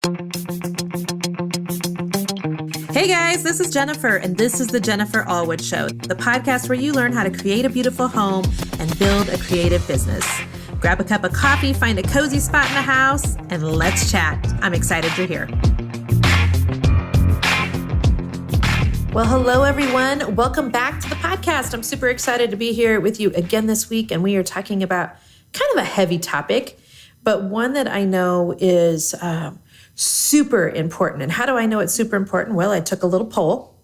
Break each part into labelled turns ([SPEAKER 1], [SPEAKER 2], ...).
[SPEAKER 1] Hey guys, this is Jennifer, and this is the Jennifer Allwood Show, the podcast where you learn how to create a beautiful home and build a creative business. Grab a cup of coffee, find a cozy spot in the house, and let's chat. I'm excited you're here. Well, hello everyone. Welcome back to the podcast. I'm super excited to be here with you again this week, and we are talking about kind of a heavy topic, but one that I know is super important. And how do I know it's super important? Well, I took a little poll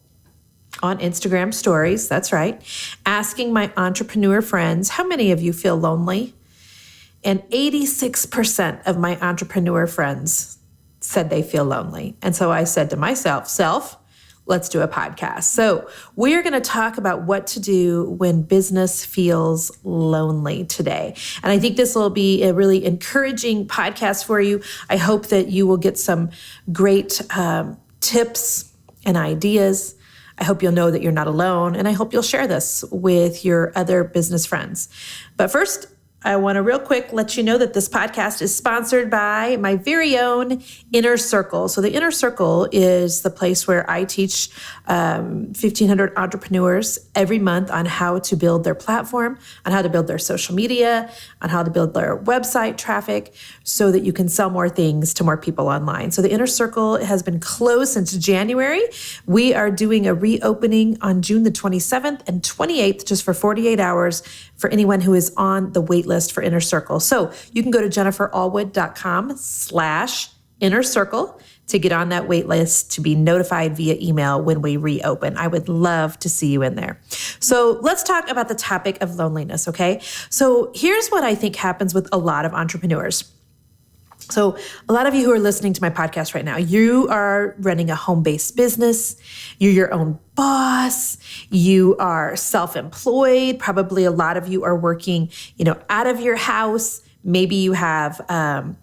[SPEAKER 1] on Instagram stories, that's right, asking my entrepreneur friends, how many of you feel lonely? And 86% of my entrepreneur friends said they feel lonely. And so I said to myself, let's do a podcast. So we are going to talk about what to do when business feels lonely today. And I think this will be a really encouraging podcast for you. I hope that you will get some great tips and ideas. I hope you'll know that you're not alone. And I hope you'll share this with your other business friends. But first, I want to real quick let you know that this podcast is sponsored by my very own Inner Circle. So the Inner Circle is the place where I teach 1,500 entrepreneurs every month on how to build their platform, on how to build their social media, on how to build their website traffic so that you can sell more things to more people online. So the Inner Circle has been closed since January. We are doing a reopening on June the 27th and 28th, just for 48 hours for anyone who is on the wait list for Inner Circle. So you can go to jenniferallwood.com/Inner Circle to get on that wait list to be notified via email when we reopen. I would love to see you in there. So let's talk about the topic of loneliness, okay? So here's what I think happens with a lot of entrepreneurs. So a lot of you who are listening to my podcast right now, you are running a home-based business. You're your own boss. You are self-employed. Probably a lot of you are working, out of your house. Maybe you have a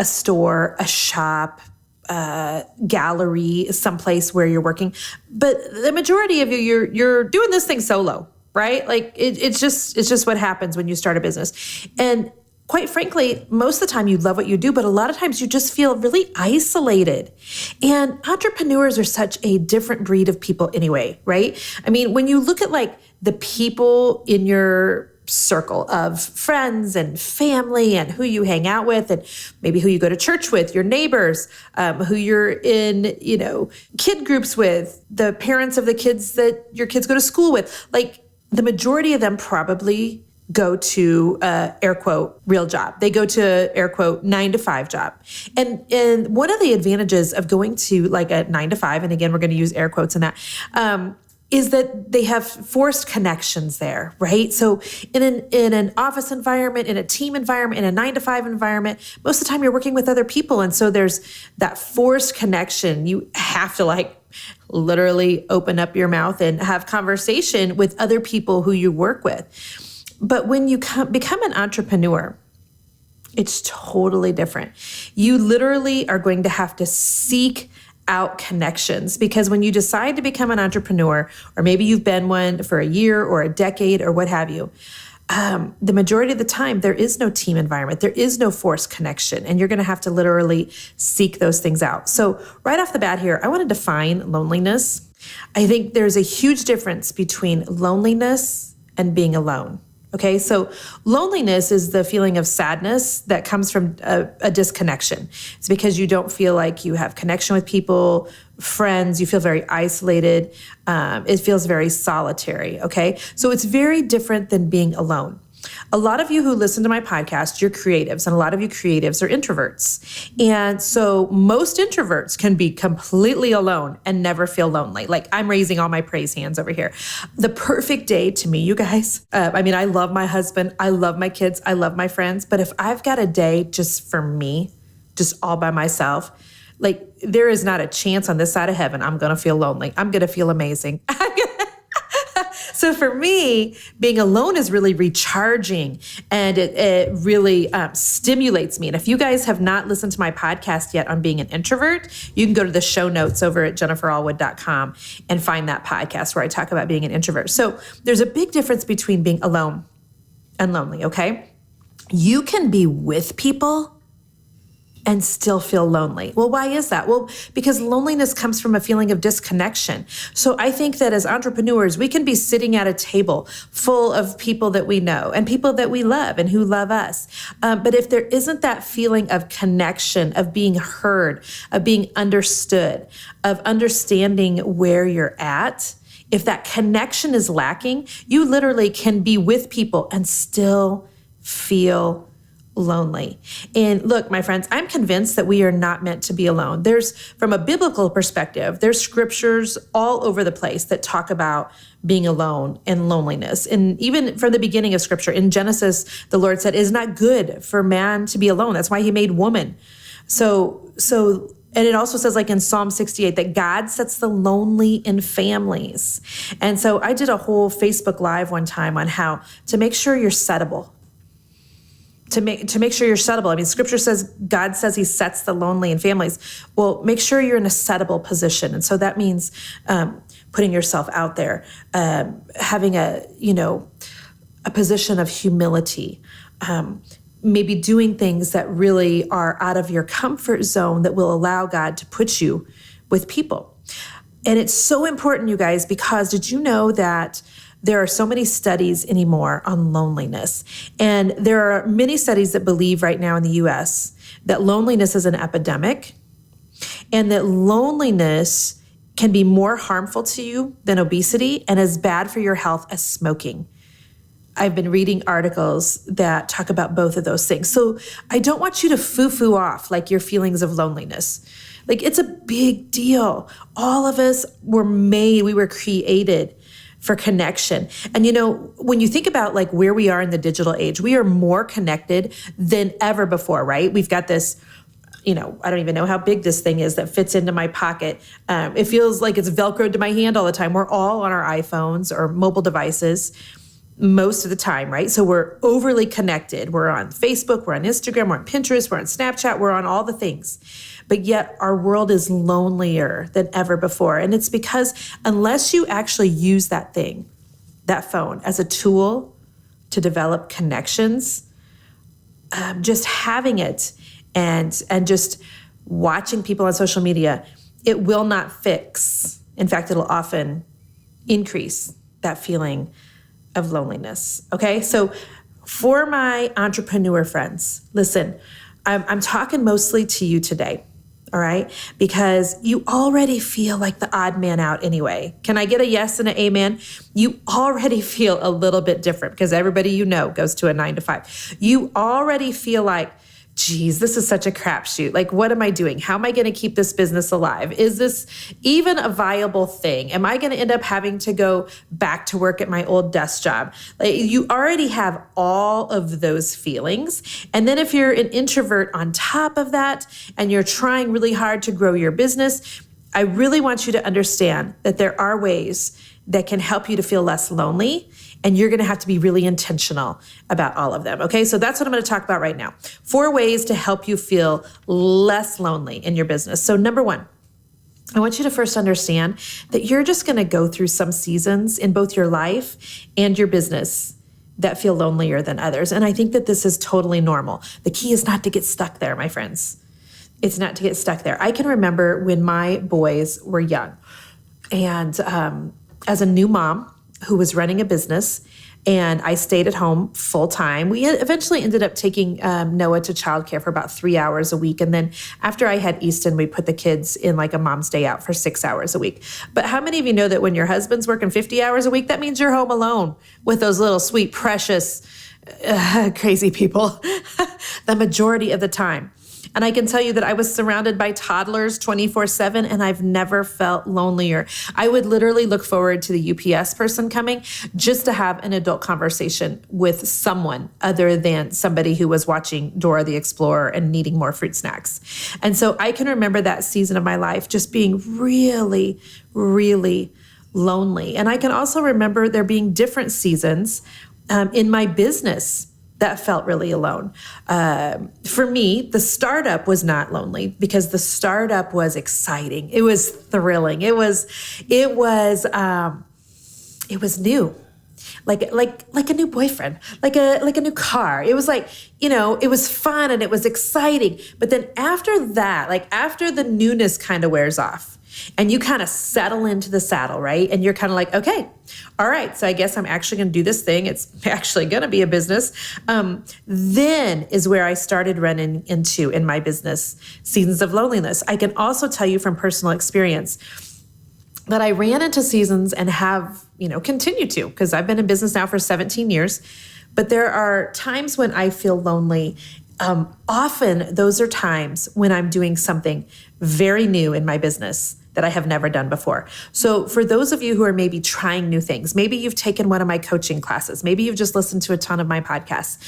[SPEAKER 1] store, a shop, gallery, someplace where you're working. But the majority of you, you're doing this thing solo, right? Like it's just what happens when you start a business. And quite frankly, most of the time you love what you do, but a lot of times you just feel really isolated. And entrepreneurs are such a different breed of people anyway, right? I mean, when you look at like the people in your circle of friends and family and who you hang out with and maybe who you go to church with, your neighbors, who you're in, kid groups with, the parents of the kids that your kids go to school with, like the majority of them probably go to air quote real job. They go to air quote 9-to-5 job. And one of the advantages of going to like a 9-to-5, and again, we're going to use air quotes in that, is that they have forced connections there, right? So in an office environment, in a team environment, in a 9-to-5 environment, most of the time you're working with other people. And so there's that forced connection. You have to like literally open up your mouth and have conversation with other people who you work with. But when you become an entrepreneur, it's totally different. You literally are going to have to seek out connections, because when you decide to become an entrepreneur, or maybe you've been one for a year or a decade or what have you, the majority of the time, there is no team environment. There is no forced connection, and you're going to have to literally seek those things out. So right off the bat here, I want to define loneliness. I think there's a huge difference between loneliness and being alone. Okay, so loneliness is the feeling of sadness that comes from a disconnection. It's because you don't feel like you have connection with people, friends, you feel very isolated. It feels very solitary, okay? So it's very different than being alone. A lot of you who listen to my podcast, you're creatives, and a lot of you creatives are introverts. And so most introverts can be completely alone and never feel lonely. Like I'm raising all my praise hands over here. The perfect day to me, you guys, I love my husband, I love my kids, I love my friends, but if I've got a day just for me, just all by myself, like there is not a chance on this side of heaven I'm going to feel lonely. I'm going to feel amazing. So for me, being alone is really recharging, and it really stimulates me. And if you guys have not listened to my podcast yet on being an introvert, you can go to the show notes over at jenniferallwood.com and find that podcast where I talk about being an introvert. So there's a big difference between being alone and lonely, okay? You can be with people and still feel lonely. Well, why is that? Well, because loneliness comes from a feeling of disconnection. So I think that as entrepreneurs, we can be sitting at a table full of people that we know and people that we love and who love us. But if there isn't that feeling of connection, of being heard, of being understood, of understanding where you're at, if that connection is lacking, you literally can be with people and still feel lonely. And look, my friends, I'm convinced that we are not meant to be alone. From a biblical perspective, there's scriptures all over the place that talk about being alone and loneliness. And even from the beginning of scripture, in Genesis, the Lord said, it is not good for man to be alone. That's why he made woman. And it also says, like in Psalm 68, that God sets the lonely in families. And so I did a whole Facebook Live one time on how to make sure you're settable. To make sure you're settable. I mean, scripture says, God says he sets the lonely in families. Well, make sure you're in a settable position. And so that means putting yourself out there, having a position of humility, maybe doing things that really are out of your comfort zone that will allow God to put you with people. And it's so important, you guys, because did you know that there are so many studies anymore on loneliness? And there are many studies that believe right now in the US that loneliness is an epidemic and that loneliness can be more harmful to you than obesity and as bad for your health as smoking. I've been reading articles that talk about both of those things. So I don't want you to foo-foo off like your feelings of loneliness. Like, it's a big deal. All of us we were created for connection. And when you think about like where we are in the digital age, we are more connected than ever before, right? We've got this, I don't even know how big this thing is that fits into my pocket. It feels like it's Velcroed to my hand all the time. We're all on our iPhones or mobile devices most of the time, right? So we're overly connected. We're on Facebook, we're on Instagram, we're on Pinterest, we're on Snapchat, we're on all the things. But yet our world is lonelier than ever before. And it's because unless you actually use that phone, as a tool to develop connections, just having it and just watching people on social media, it will not fix. In fact, it'll often increase that feeling of loneliness. Okay. So for my entrepreneur friends, listen, I'm talking mostly to you today. All right. Because you already feel like the odd man out anyway. Can I get a yes and an amen? You already feel a little bit different because everybody goes to a 9 to 5. You already feel like, geez, this is such a crapshoot. Like, what am I doing? How am I going to keep this business alive? Is this even a viable thing? Am I going to end up having to go back to work at my old desk job? Like, you already have all of those feelings. And then if you're an introvert on top of that, and you're trying really hard to grow your business, I really want you to understand that there are ways that can help you to feel less lonely. And you're going to have to be really intentional about all of them. Okay, so that's what I'm going to talk about right now. 4 ways to help you feel less lonely in your business. So number 1, I want you to first understand that you're just going to go through some seasons in both your life and your business that feel lonelier than others. And I think that this is totally normal. The key is not to get stuck there, my friends. It's not to get stuck there. I can remember when my boys were young, and as a new mom who was running a business, and I stayed at home full time. We eventually ended up taking Noah to childcare for about 3 hours a week. And then after I had Easton, we put the kids in like a mom's day out for 6 hours a week. But how many of you know that when your husband's working 50 hours a week, that means you're home alone with those little sweet, precious, crazy people the majority of the time? And I can tell you that I was surrounded by toddlers 24/7, and I've never felt lonelier. I would literally look forward to the UPS person coming just to have an adult conversation with someone other than somebody who was watching Dora the Explorer and needing more fruit snacks. And so I can remember that season of my life just being really, really lonely. And I can also remember there being different seasons in my business that felt really alone. For me, the startup was not lonely because the startup was exciting. It was thrilling. It was new. like a new boyfriend, like a new car. It was like, it was fun and it was exciting. But then after that, like after the newness kind of wears off and you kind of settle into the saddle, right? And you're kind of like, okay, all right, so I guess I'm actually going to do this thing. It's actually going to be a business. Then is where I started running into in my business seasons of loneliness. I can also tell you from personal experience that I ran into seasons and have, continue to, because I've been in business now for 17 years. But there are times when I feel lonely. Often those are times when I'm doing something very new in my business that I have never done before. So for those of you who are maybe trying new things, maybe you've taken one of my coaching classes, maybe you've just listened to a ton of my podcasts,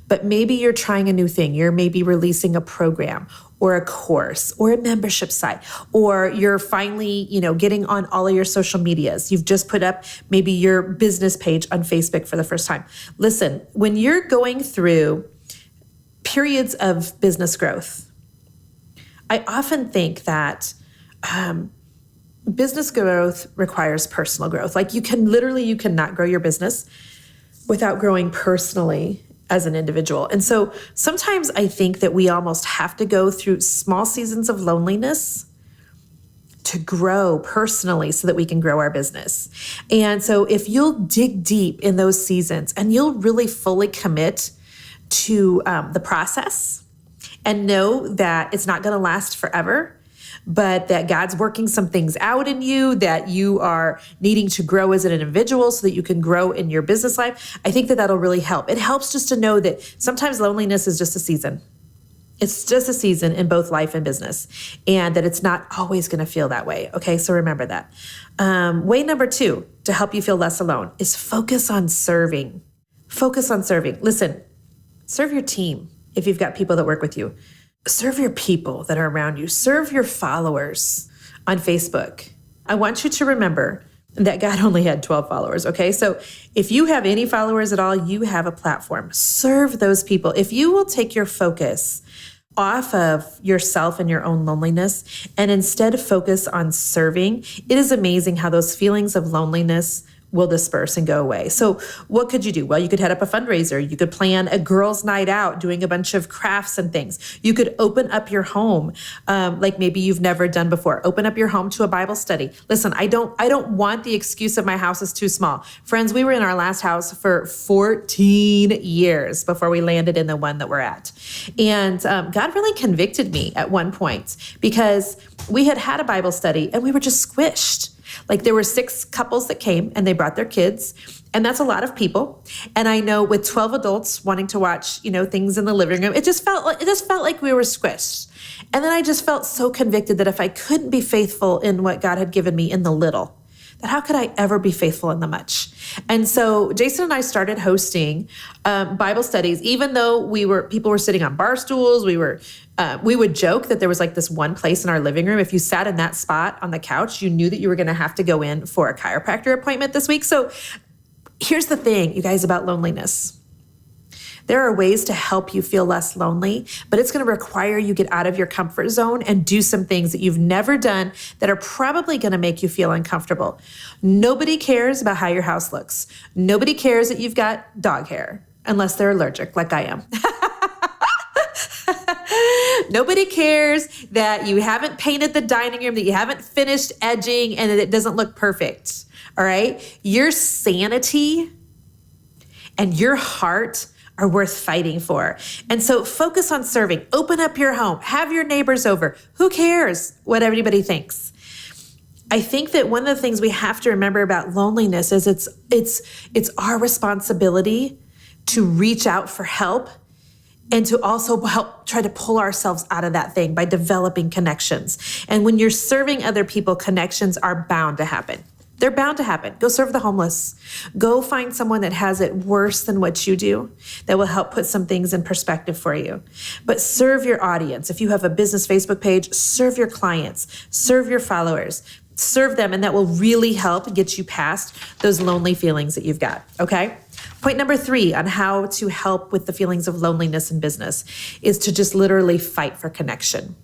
[SPEAKER 1] but maybe you're trying a new thing. You're maybe releasing a program or a course or a membership site, or you're finally, getting on all of your social medias. You've just put up maybe your business page on Facebook for the first time. Listen, when you're going through periods of business growth, I often think that business growth requires personal growth. Like you cannot grow your business without growing personally as an individual. And so sometimes I think that we almost have to go through small seasons of loneliness to grow personally so that we can grow our business. And so if you'll dig deep in those seasons and you'll really fully commit to the process and know that it's not going to last forever, but that God's working some things out in you, that you are needing to grow as an individual so that you can grow in your business life, I think that that'll really help. It helps just to know that sometimes loneliness is just a season. It's just a season in both life and business, and that it's not always going to feel that way. Okay, so remember that. Way number 2 to help you feel less alone is focus on serving. Focus on serving. Listen, serve your team if you've got people that work with you. Serve your people that are around you. Serve your followers on Facebook. I want you to remember that God only had 12 followers, okay? So if you have any followers at all, you have a platform. Serve those people. If you will take your focus off of yourself and your own loneliness and instead focus on serving, it is amazing how those feelings of loneliness will disperse and go away. So what could you do? Well, you could head up a fundraiser. You could plan a girls' night out doing a bunch of crafts and things. You could open up your home like maybe you've never done before. Open up your home to a Bible study. Listen, I don't want the excuse of my house is too small. Friends, we were in our last house for 14 years before we landed in the one that we're at. And God really convicted me at one point because we had a Bible study and we were just squished. Like there were 6 couples that came and they brought their kids, and that's a lot of people. And I know with 12 adults wanting to watch, things in the living room, it just felt like we were squished. And then I just felt so convicted that if I couldn't be faithful in what God had given me in the little, that how could I ever be faithful in the much? And so Jason and I started hosting Bible studies, even though people were sitting on bar stools. We would joke that there was like this one place in our living room. If you sat in that spot on the couch, you knew that you were going to have to go in for a chiropractor appointment this week. So here's the thing, you guys, about loneliness. There are ways to help you feel less lonely, but it's going to require you get out of your comfort zone and do some things that you've never done that are probably going to make you feel uncomfortable. Nobody cares about how your house looks. Nobody cares that you've got dog hair, unless they're allergic, like I am. Nobody cares that you haven't painted the dining room, that you haven't finished edging, and that it doesn't look perfect. All right? Your sanity and your heart are worth fighting for. And so focus on serving. Open up your home. Have your neighbors over. Who cares what everybody thinks? I think that one of the things we have to remember about loneliness is it's our responsibility to reach out for help and to also help try to pull ourselves out of that thing by developing connections. And when you're serving other people, connections are bound to happen. They're bound to happen. Go serve the homeless. Go find someone that has it worse than what you do that will help put some things in perspective for you. But serve your audience. If you have a business Facebook page, serve your clients, serve your followers, serve them, and that will really help get you past those lonely feelings that you've got, okay? Point number 3 on how to help with the feelings of loneliness in business is to just literally fight for connection.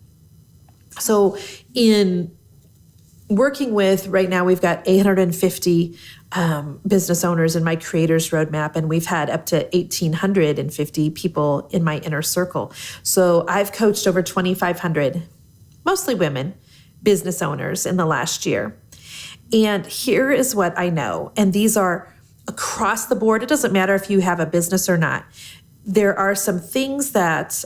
[SPEAKER 1] So in working with, right now we've got 850 business owners in my creators roadmap, and we've had up to 1,850 people in my inner circle. So I've coached over 2,500, mostly women, business owners in the last year. And here is what I know, and these are across the board. It doesn't matter if you have a business or not. There are some things that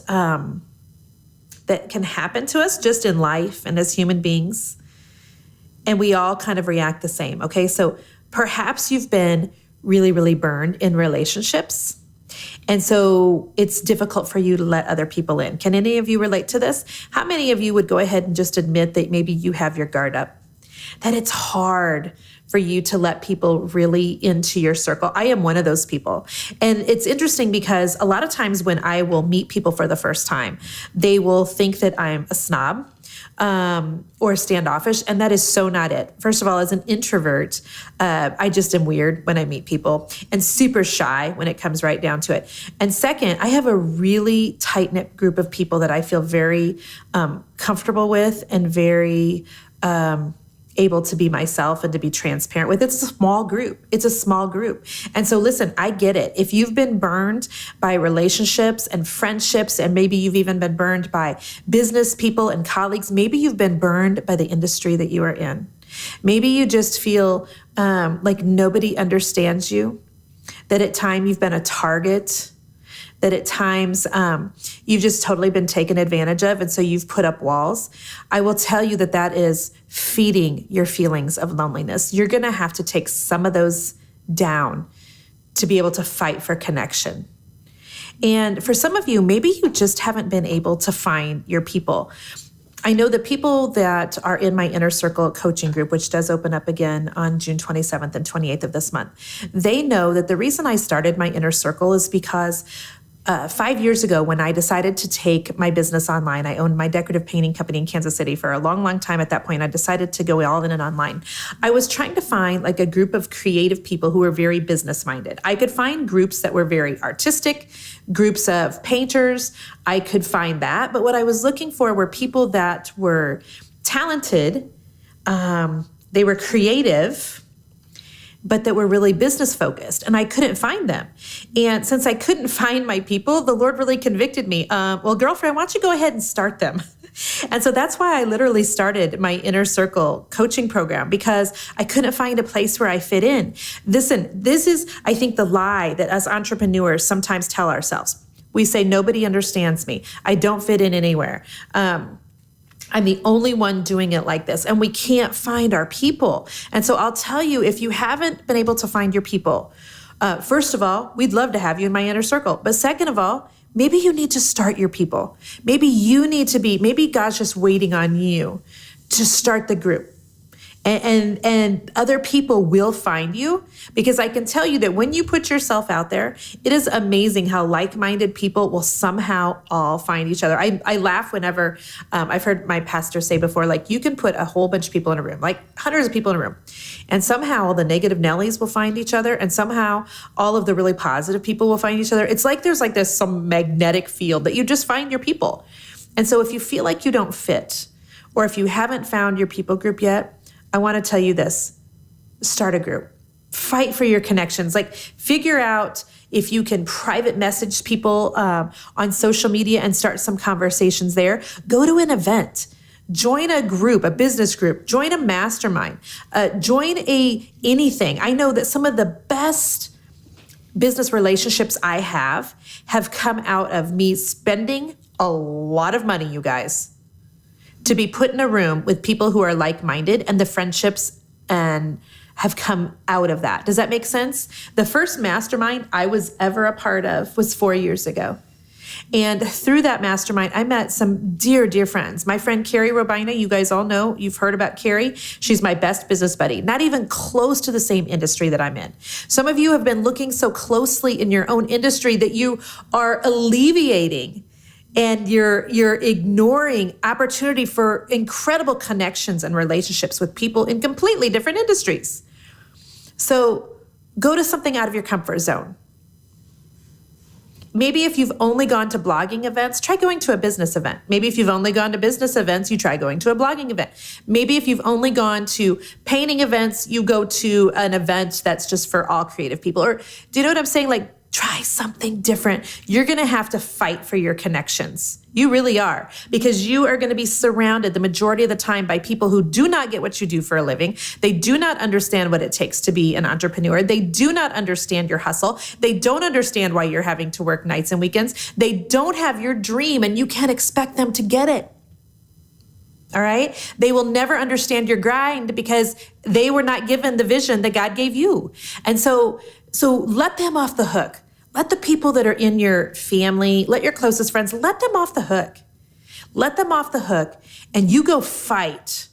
[SPEAKER 1] that can happen to us just in life and as human beings, and we all kind of react the same, okay? So perhaps you've been really, really burned in relationships, and so it's difficult for you to let other people in. Can any of you relate to this? How many of you would go ahead and just admit that maybe you have your guard up? That it's hard for you to let people really into your circle. I am one of those people. And it's interesting because a lot of times when I will meet people for the first time, they will think that I'm a snob or standoffish, and that is so not it. First of all, as an introvert, I just am weird when I meet people and super shy when it comes right down to it. And second, I have a really tight-knit group of people that I feel very comfortable with and very able to be myself and to be transparent with. It's a small group. It's a small group. And so listen, I get it. If you've been burned by relationships and friendships, and maybe you've even been burned by business people and colleagues, maybe you've been burned by the industry that you are in. Maybe you just feel like nobody understands you, that at times you've been a target, that at times you've just totally been taken advantage of, and so you've put up walls. I will tell you that that is feeding your feelings of loneliness. You're gonna have to take some of those down to be able to fight for connection. And for some of you, maybe you just haven't been able to find your people. I know the people that are in my inner circle coaching group, which does open up again on June 27th and 28th of this month, they know that the reason I started my inner circle is because 5 years ago, when I decided to take my business online, I owned my decorative painting company in Kansas City for a long, long time. At that point, I decided to go all in and online. I was trying to find like a group of creative people who were very business minded. I could find groups that were very artistic, groups of painters. I could find that. But what I was looking for were people that were talented, they were creative, but that were really business focused, and I couldn't find them. And since I couldn't find my people, the Lord really convicted me. Well, girlfriend, why don't you go ahead and start them? And so that's why I literally started my inner circle coaching program, because I couldn't find a place where I fit in. Listen, this is, I think, the lie that us entrepreneurs sometimes tell ourselves. We say, nobody understands me. I don't fit in anywhere. I'm the only one doing it like this, and we can't find our people. And so I'll tell you, if you haven't been able to find your people, first of all, we'd love to have you in my inner circle. But second of all, maybe you need to start your people. Maybe God's just waiting on you to start the group. And other people will find you, because I can tell you that when you put yourself out there, it is amazing how like-minded people will somehow all find each other. I laugh whenever I've heard my pastor say before, like, you can put a whole bunch of people in a room, like hundreds of people in a room, and somehow all the negative Nellies will find each other, and somehow all of the really positive people will find each other. It's like there's like this some magnetic field that you just find your people. And so if you feel like you don't fit, or if you haven't found your people group yet, I want to tell you this: start a group, fight for your connections. Like, figure out if you can private message people on social media and start some conversations there. Go to an event, join a group, a business group, join a mastermind, join anything. I know that some of the best business relationships I have come out of me spending a lot of money, you guys, to be put in a room with people who are like-minded, and the friendships and have come out of that. Does that make sense? The first mastermind I was ever a part of was 4 years ago. And through that mastermind, I met some dear, dear friends. My friend Carrie Robina, you guys all know, you've heard about Carrie. She's my best business buddy, not even close to the same industry that I'm in. Some of you have been looking so closely in your own industry that you are alleviating, and you're ignoring opportunity for incredible connections and relationships with people in completely different industries. So go to something out of your comfort zone. Maybe if you've only gone to blogging events, try going to a business event. Maybe if you've only gone to business events, you try going to a blogging event. Maybe if you've only gone to painting events, you go to an event that's just for all creative people. Or do you know what I'm saying? Like, try something different. You're going to have to fight for your connections. You really are, because you are going to be surrounded the majority of the time by people who do not get what you do for a living. They do not understand what it takes to be an entrepreneur. They do not understand your hustle. They don't understand why you're having to work nights and weekends. They don't have your dream, and you can't expect them to get it. All right? They will never understand your grind because they were not given the vision that God gave you. And so let them off the hook. Let the people that are in your family, let your closest friends, let them off the hook. Let them off the hook, and you go fight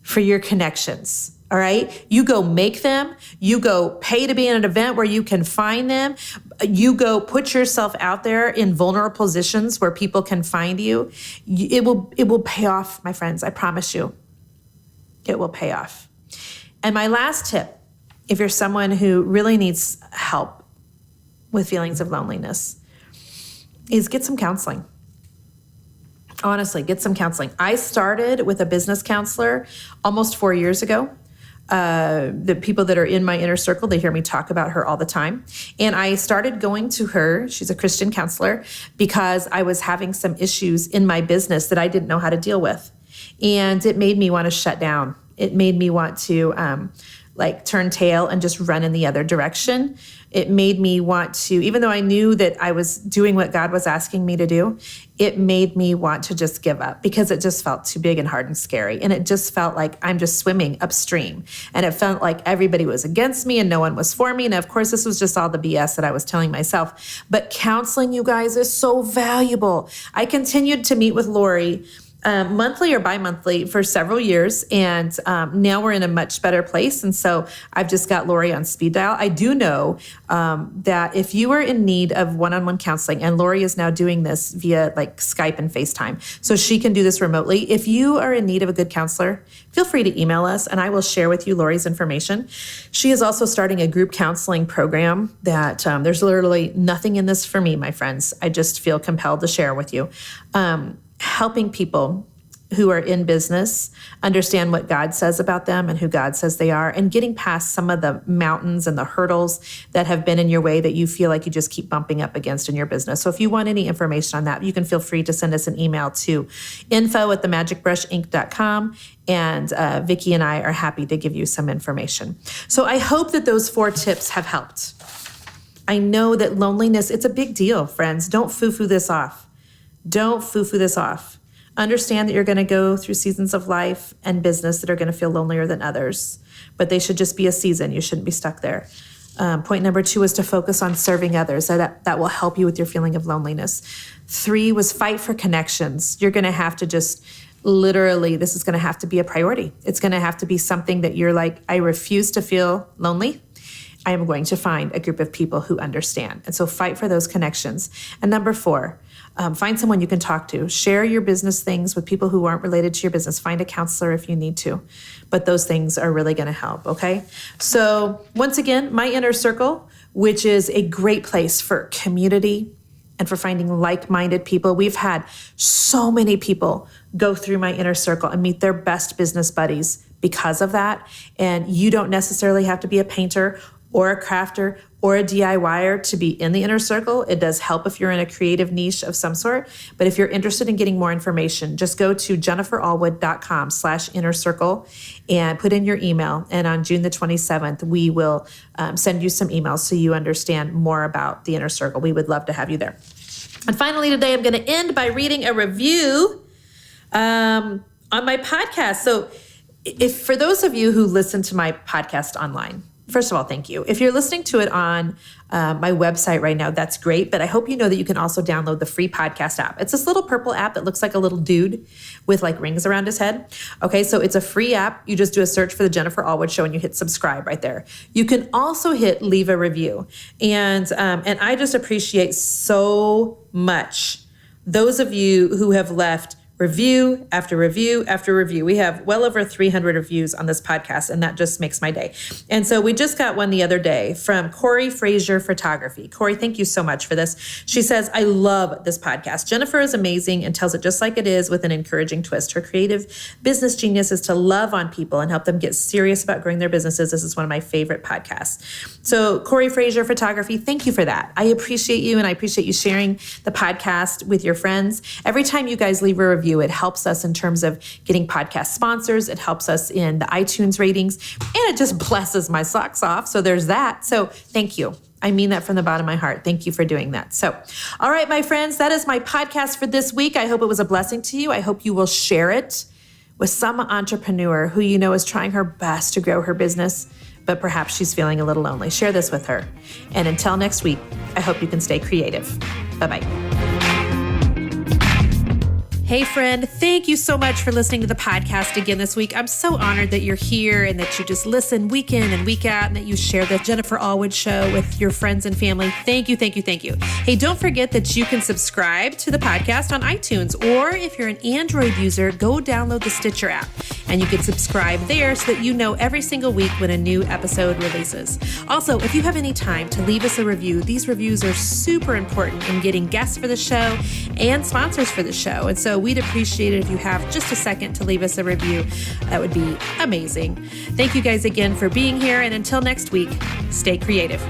[SPEAKER 1] for your connections. All right? You go make them. You go pay to be in an event where you can find them. You go put yourself out there in vulnerable positions where people can find you. It will pay off, my friends. I promise you. It will pay off. And my last tip, if you're someone who really needs help with feelings of loneliness, is get some counseling. Honestly, get some counseling. I started with a business counselor almost 4 years ago. The people that are in my inner circle, they hear me talk about her all the time. And I started going to her, she's a Christian counselor, because I was having some issues in my business that I didn't know how to deal with. And it made me want to shut down. It made me want to turn tail and just run in the other direction. It made me want to, even though I knew that I was doing what God was asking me to do, it made me want to just give up because it just felt too big and hard and scary. And it just felt like I'm just swimming upstream. And it felt like everybody was against me and no one was for me. And of course, this was just all the BS that I was telling myself. But counseling, you guys, is so valuable. I continued to meet with Lori monthly or bi-monthly for several years. And now we're in a much better place. And so I've just got Lori on speed dial. I do know that if you are in need of one-on-one counseling, and Lori is now doing this via like Skype and FaceTime, so she can do this remotely. If you are in need of a good counselor, feel free to email us and I will share with you Lori's information. She is also starting a group counseling program that there's literally nothing in this for me, my friends. I just feel compelled to share with you. Helping people who are in business understand what God says about them and who God says they are, and getting past some of the mountains and the hurdles that have been in your way that you feel like you just keep bumping up against in your business. So if you want any information on that, you can feel free to send us an email to info@themagicbrushinc.com, and Vicki and I are happy to give you some information. So I hope that those 4 tips have helped. I know that loneliness, it's a big deal, friends. Don't foo-foo this off. Don't foo-foo this off. Understand that you're going to go through seasons of life and business that are going to feel lonelier than others, but they should just be a season. You shouldn't be stuck there. Point number 2 is to focus on serving others. That will help you with your feeling of loneliness. 3 was fight for connections. You're going to have to just literally, this is going to have to be a priority. It's going to have to be something that you're like, I refuse to feel lonely. I am going to find a group of people who understand. And so fight for those connections. And number 4, find someone you can talk to. Share your business things with people who aren't related to your business. Find a counselor if you need to. But those things are really going to help, okay? So once again, my inner circle, which is a great place for community and for finding like-minded people. We've had so many people go through my inner circle and meet their best business buddies because of that. And you don't necessarily have to be a painter or a crafter or a DIYer to be in the inner circle. It does help if you're in a creative niche of some sort. But if you're interested in getting more information, just go to jenniferallwood.com/inner circle and put in your email. And on June the 27th, we will send you some emails so you understand more about the inner circle. We would love to have you there. And finally, today, I'm going to end by reading a review on my podcast. So if for those of you who listen to my podcast online, first of all, thank you. If you're listening to it on my website right now, that's great. But I hope you know that you can also download the free podcast app. It's this little purple app that looks like a little dude with like rings around his head. Okay, so it's a free app. You just do a search for The Jennifer Allwood Show and you hit subscribe right there. You can also hit leave a review. And I just appreciate so much those of you who have left review after review after review. We have well over 300 reviews on this podcast, and that just makes my day. And so we just got one the other day from Corey Frazier Photography. Corey, thank you so much for this. She says, I love this podcast. Jennifer is amazing and tells it just like it is with an encouraging twist. Her creative business genius is to love on people and help them get serious about growing their businesses. This is one of my favorite podcasts. So Corey Frazier Photography, thank you for that. I appreciate you, and I appreciate you sharing the podcast with your friends. Every time you guys leave a review, it helps us in terms of getting podcast sponsors. It helps us in the iTunes ratings, and it just blesses my socks off. So there's that. So thank you. I mean that from the bottom of my heart. Thank you for doing that. So, all right, my friends, that is my podcast for this week. I hope it was a blessing to you. I hope you will share it with some entrepreneur who you know is trying her best to grow her business, but perhaps she's feeling a little lonely. Share this with her. And until next week, I hope you can stay creative. Bye-bye. Hey friend, thank you so much for listening to the podcast again this week. I'm so honored that you're here and that you just listen week in and week out and that you share the Jennifer Allwood Show with your friends and family. Thank you, thank you, thank you. Hey, don't forget that you can subscribe to the podcast on iTunes, or if you're an Android user, go download the Stitcher app and you can subscribe there so that you know every single week when a new episode releases. Also, if you have any time to leave us a review, these reviews are super important in getting guests for the show and sponsors for the show. And so we'd appreciate it if you have just a second to leave us a review. That would be amazing. Thank you guys again for being here. And until next week, stay creative.